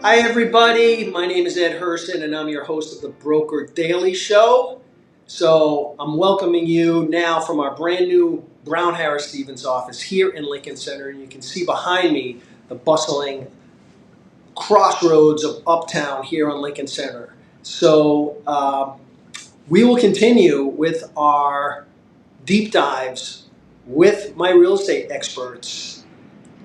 Hi, everybody. My name is Ed Herson, and I'm your host of the Broker Daily Show. So I'm welcoming you now from our brand new Brown Harris Stevens office here in Lincoln Center. And you can see behind me the bustling crossroads of Uptown here on Lincoln Center. So we will continue with our deep dives with my real estate experts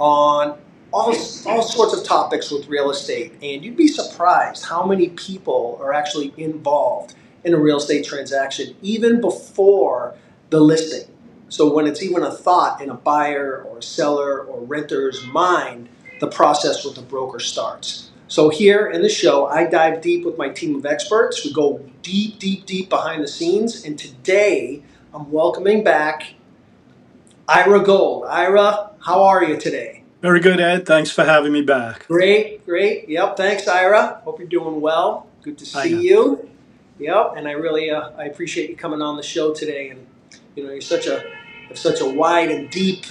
on all sorts of topics with real estate. And you'd be surprised how many people are actually involved in a real estate transaction even before the listing. So when it's even a thought in a buyer or a seller or renter's mind, the process with the broker starts. So here in the show, I dive deep with my team of experts. We go deep, deep, deep behind the scenes. And today I'm welcoming back Ira Gold. Ira, how are you today? Very good, Ed. Thanks for having me back. Great, great. Yep, thanks, Ira. Hope you're doing well. Good to I see am. you. Yep, and I really I appreciate you coming on the show today. And you're have such a wide and deep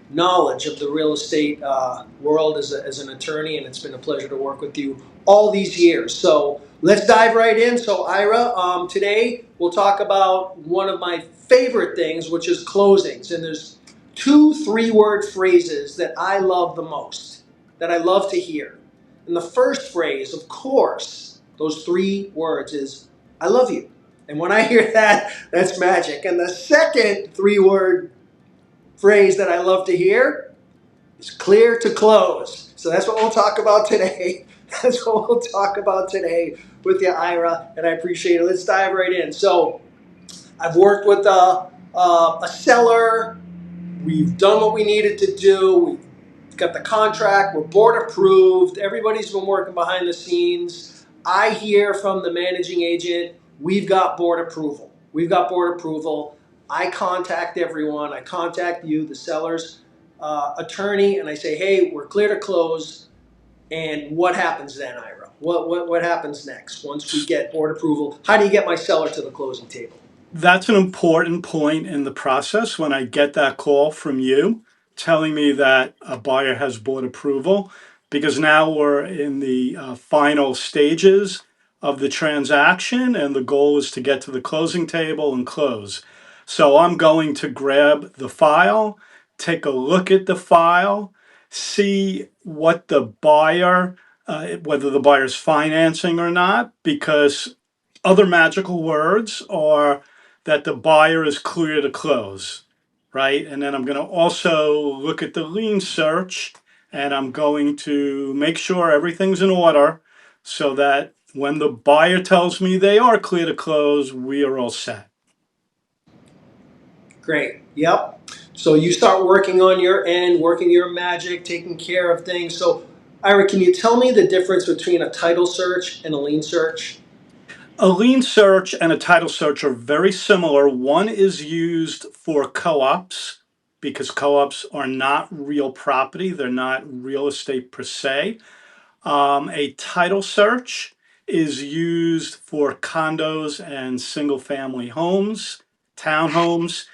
knowledge of the real estate world as an attorney, and it's been a pleasure to work with you all these years. So let's dive right in. So Ira, today we'll talk about one of my favorite things, which is closings. And there's two three-word phrases that I love the most, that I love to hear. And the first phrase, of course, those three words is I love you. And when I hear that, that's magic. And the second three-word phrase that I love to hear is clear to close. So that's what we'll talk about today. That's what we'll talk about today with you, Ira, and I appreciate it. Let's dive right in. So I've worked with a seller. We've done what we needed to do. We've got the contract. We're board approved. Everybody's been working behind the scenes. I hear from the managing agent, we've got board approval. We've got board approval. I contact everyone. I contact you, the seller's attorney, and I say, hey, we're clear to close. And what happens then, Ira? What happens next once we get board approval? How do you get my seller to the closing table? That's an important point in the process when I get that call from you telling me that a buyer has board approval, because now we're in the final stages of the transaction and the goal is to get to the closing table and close. So I'm going to grab the file, take a look at the file, see what the buyer, whether the buyer's financing or not, because other magical words are that the buyer is clear to close, right? And then I'm going to also look at the lien search and I'm going to make sure everything's in order so that when the buyer tells me they are clear to close, we are all set. Great. Yep. So you start working on your end, working your magic, taking care of things. So, Ira, can you tell me the difference between a title search and a lien search? A lien search and a title search are very similar. One is used for co-ops because co-ops are not real property, they're not real estate per se. A title search is used for condos and single family homes, townhomes.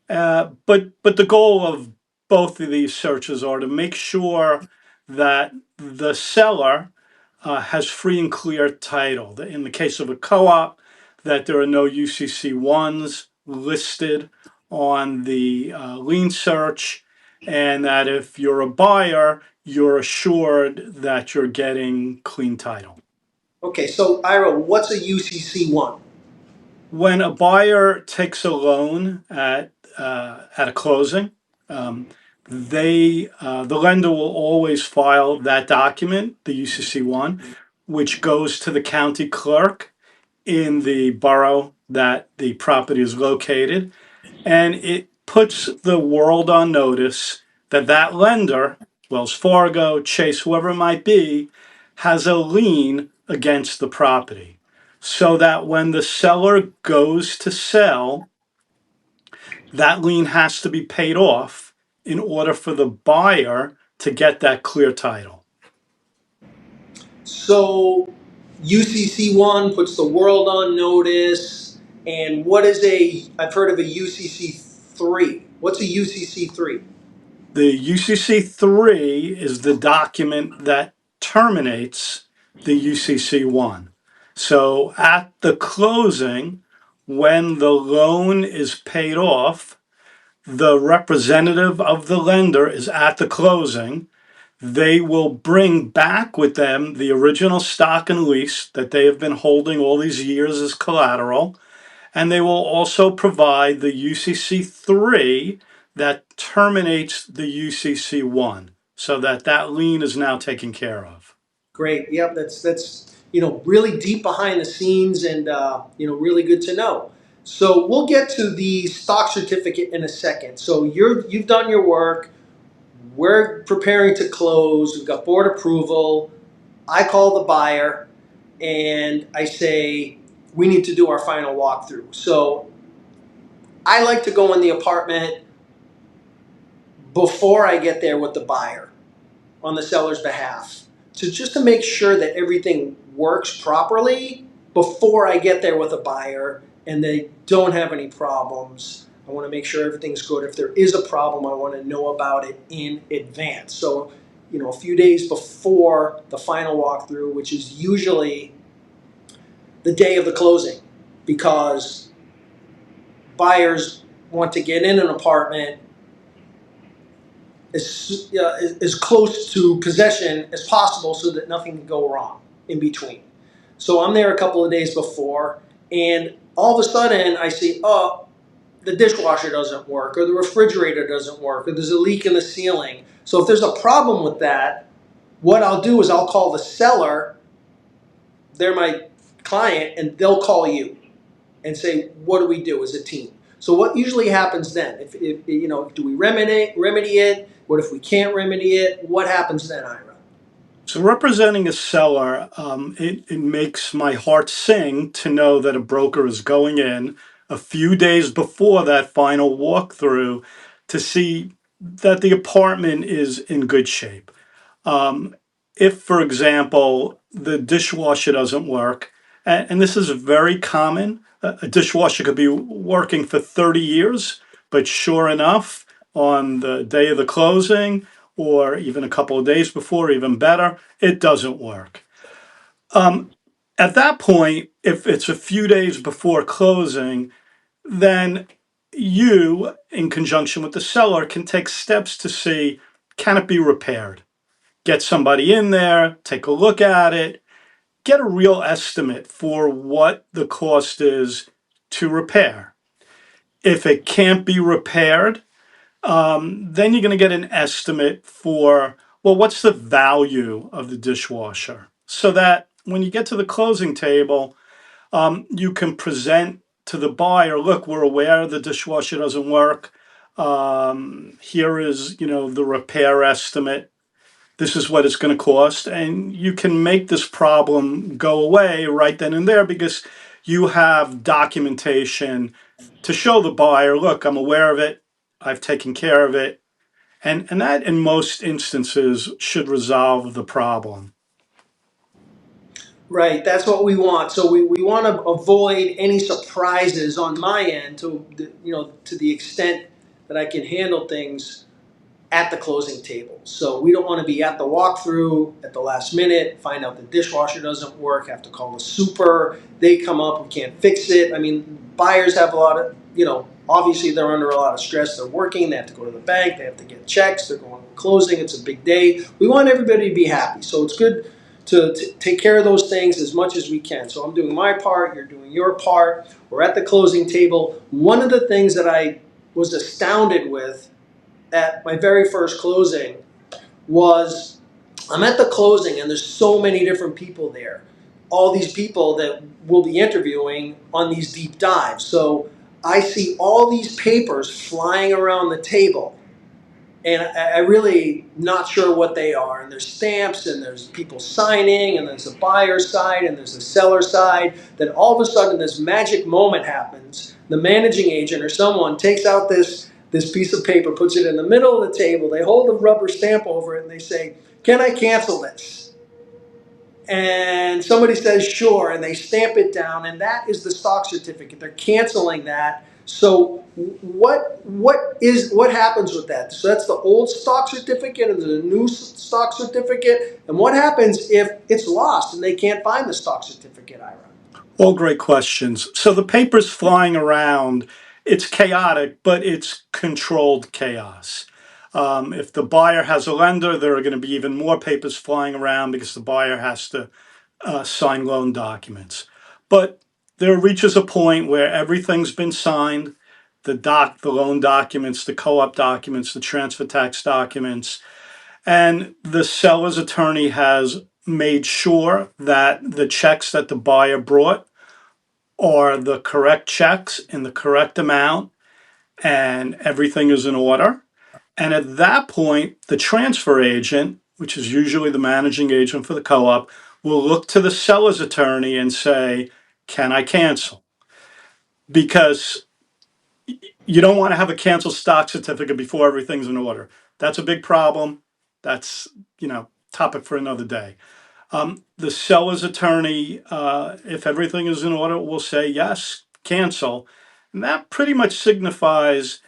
But the goal of both of these searches are to make sure that the seller has free and clear title. In the case of a co-op, that there are no UCC ones listed on the lien search, and that if you're a buyer, you're assured that you're getting clean title. Okay, so Ira, what's a UCC one? When a buyer takes a loan at a closing, um, the lender will always file that document, the UCC one, which goes to the county clerk in the borough that the property is located, and it puts the world on notice that that lender, Wells Fargo, Chase, whoever it might be, has a lien against the property. So that when the seller goes to sell, that lien has to be paid off in order for the buyer to get that clear title. So UCC one puts the world on notice. And what is I've heard of a UCC three. What's a UCC three? The UCC 3 is the document that terminates the UCC one. So at the closing, when the loan is paid off, the representative of the lender is at the closing. They will bring back with them the original stock and lease that they have been holding all these years as collateral. And they will also provide the UCC 3 that terminates the UCC 1 so that that lien is now taken care of. Great. Yep. That's really deep behind the scenes and really good to know. So we'll get to the stock certificate in a second. So you've done your work. We're preparing to close. We've got board approval. I call the buyer and I say we need to do our final walkthrough. So I like to go in the apartment before I get there with the buyer on the seller's behalf to make sure that everything works properly before I get there with a buyer and they don't have any problems. I want to make sure everything's good. If there is a problem, I want to know about it in advance. So, a few days before the final walkthrough, which is usually the day of the closing, because buyers want to get in an apartment as close to possession as possible so that nothing can go wrong in between. So I'm there a couple of days before, and all of a sudden I see, oh, the dishwasher doesn't work, or the refrigerator doesn't work, or there's a leak in the ceiling. So if there's a problem with that, what I'll do is I'll call the seller, they're my client, and they'll call you and say, what do we do as a team? So what usually happens then? If do we remedy it? What if we can't remedy it? What happens then, Ira? So, representing a seller, it makes my heart sing to know that a broker is going in a few days before that final walkthrough to see that the apartment is in good shape. Um, if, for example, the dishwasher doesn't work, and this is very common, a dishwasher could be working for 30 years, but sure enough, on the day of the closing, or even a couple of days before, even better, it doesn't work. Um, at that point, if it's a few days before closing, then you, in conjunction with the seller, can take steps to see, can it be repaired? Get somebody in there, take a look at it, get a real estimate for what the cost is to repair. If it can't be repaired, then you're going to get an estimate for, well, what's the value of the dishwasher? So that when you get to the closing table, you can present to the buyer, look, we're aware the dishwasher doesn't work. Here is, the repair estimate. This is what it's going to cost. And you can make this problem go away right then and there because you have documentation to show the buyer, look, I'm aware of it. I've taken care of it. And that, in most instances, should resolve the problem. Right, that's what we want. So we want to avoid any surprises on my end to the extent that I can handle things at the closing table. So we don't want to be at the walkthrough at the last minute, find out the dishwasher doesn't work, have to call the super, they come up, we can't fix it. I mean, buyers have a lot of, obviously they're under a lot of stress. They're working, they have to go to the bank, they have to get checks, they're going to closing, it's a big day. We want everybody to be happy. So it's good to take care of those things as much as we can. So I'm doing my part, you're doing your part. We're at the closing table. One of the things that I was astounded with at my very first closing was I'm at the closing and there's so many different people there. All these people that we'll be interviewing on these deep dives. So I see all these papers flying around the table and I really not sure what they are. And there's stamps and there's people signing and there's a buyer side and there's a seller side. Then all of a sudden this magic moment happens. The managing agent or someone takes out this piece of paper, puts it in the middle of the table. They hold a rubber stamp over it and they say, "Can I cancel this?" And somebody says, "Sure," and they stamp it down, and that is the stock certificate. They're canceling that So what happens with that? So that's the old stock certificate and the new stock certificate. And what happens if it's lost and they can't find the stock certificate, Ira? All great questions. So the papers flying around, it's chaotic, but it's controlled chaos. If the buyer has a lender, there are going to be even more papers flying around because the buyer has to sign loan documents. But there reaches a point where everything's been signed, the loan documents, the co-op documents, the transfer tax documents, and the seller's attorney has made sure that the checks that the buyer brought are the correct checks in the correct amount and everything is in order. And at that point, the transfer agent, which is usually the managing agent for the co op, will look to the seller's attorney and say, can I cancel? Because you don't want to have a canceled stock certificate before everything's in order. That's a big problem. That's, topic for another day. The seller's attorney, if everything is in order, will say yes, cancel. And that pretty much signifies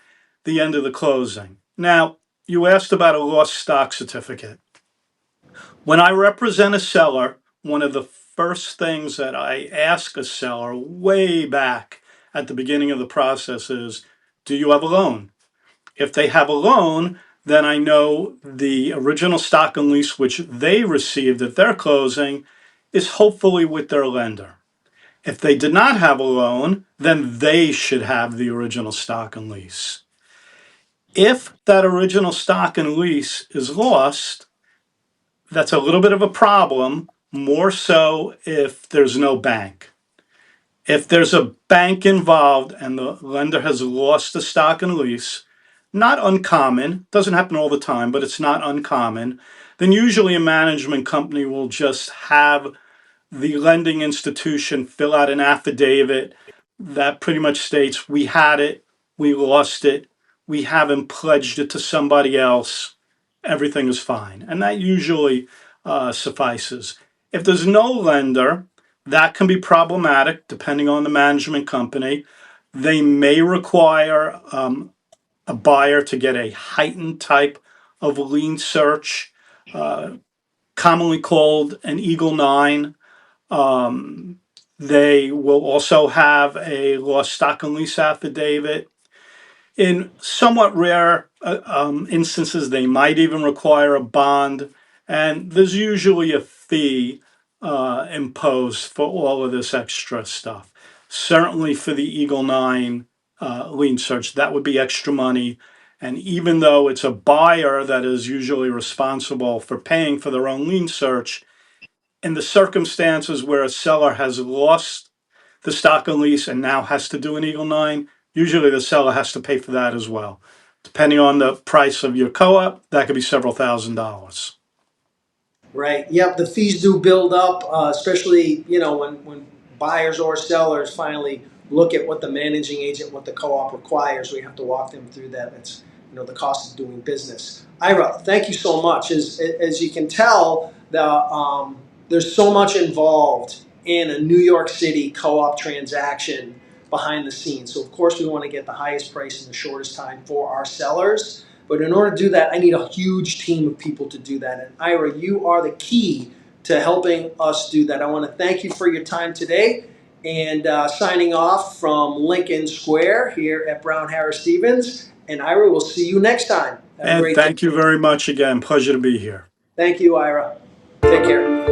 the end of the closing. Now, you asked about a lost stock certificate. When I represent a seller, one of the first things that I ask a seller way back at the beginning of the process is, do you have a loan? If they have a loan, then I know the original stock and lease which they received at their closing is hopefully with their lender. If they did not have a loan, then they should have the original stock and lease. If that original stock and lease is lost, that's a little bit of a problem, more so if there's no bank. If there's a bank involved and the lender has lost the stock and lease, not uncommon, doesn't happen all the time, but it's not uncommon, then usually a management company will just have the lending institution fill out an affidavit that pretty much states we had it, we lost it, we haven't pledged it to somebody else, everything is fine. And that usually suffices. If there's no lender, that can be problematic depending on the management company. They may require a buyer to get a heightened type of lien search, uh, commonly called an Eagle 9. um, they will also have a lost stock and lease affidavit. In somewhat rare instances, they might even require a bond, and there's usually a fee imposed for all of this extra stuff. Certainly for the Eagle 9 lien search, that would be extra money. And even though it's a buyer that is usually responsible for paying for their own lien search, in the circumstances where a seller has lost the stock and lease and now has to do an Eagle 9, usually the seller has to pay for that as well. Depending on the price of your co op, that could be several $1,000s. Right. Yep. The fees do build up, especially when buyers or sellers finally look at what the managing agent, what the co-op requires. We have to walk them through that. It's the cost of doing business. Ira, thank you so much. As you can tell, there's so much involved in a New York City co-op transaction behind the scenes. So of course we want to get the highest price in the shortest time for our sellers. But in order to do that, I need a huge team of people to do that. And Ira, you are the key to helping us do that. I want to thank you for your time today. And signing off from Lincoln Square here at Brown Harris Stevens. And Ira, we'll see you next time. Have a And great day. thank you very much again. Pleasure to be here. Thank you, Ira. Take care.